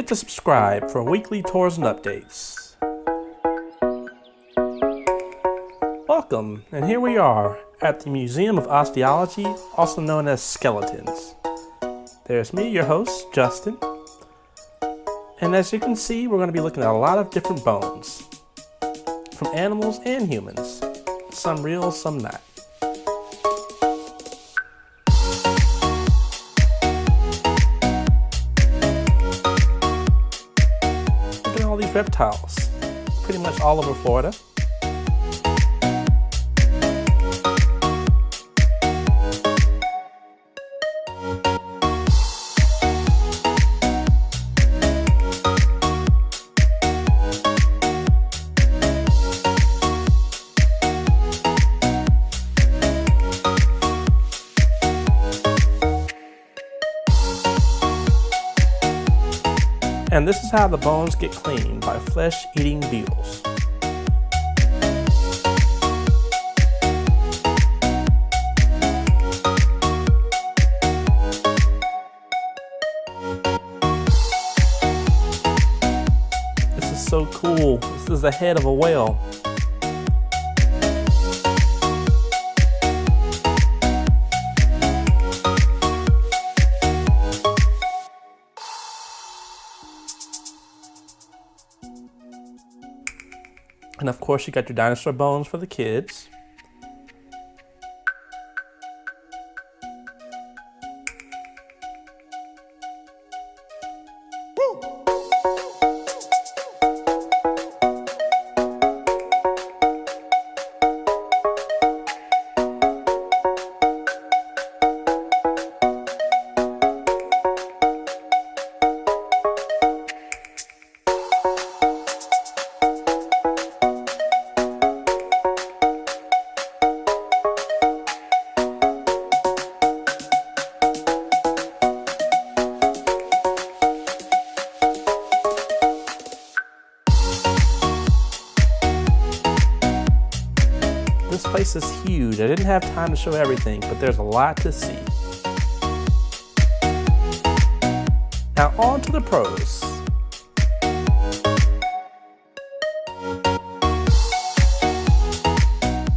forget to subscribe for weekly tours and updates. Welcome, and here we are at the Museum of Osteology, also known as Skeletons. There's me, your host, Justin. And as you can see, we're going to be looking at a lot of different bones, from animals and humans, some real, some not. Look at all these reptiles, pretty much all over Florida. And this is how the bones get cleaned by flesh-eating beetles. This is so cool. This is the head of a whale. And of course, you got your dinosaur bones for the kids. This place is huge. I didn't have time to show everything, but there's a lot to see. Now on to the pros.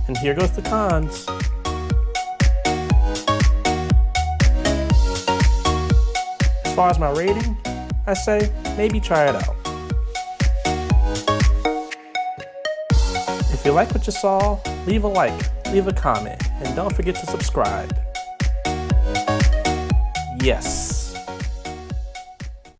And here goes the cons. As far as my rating, I say maybe try it out. If you like what you saw, leave a like, leave a comment, and don't forget to subscribe. Yes.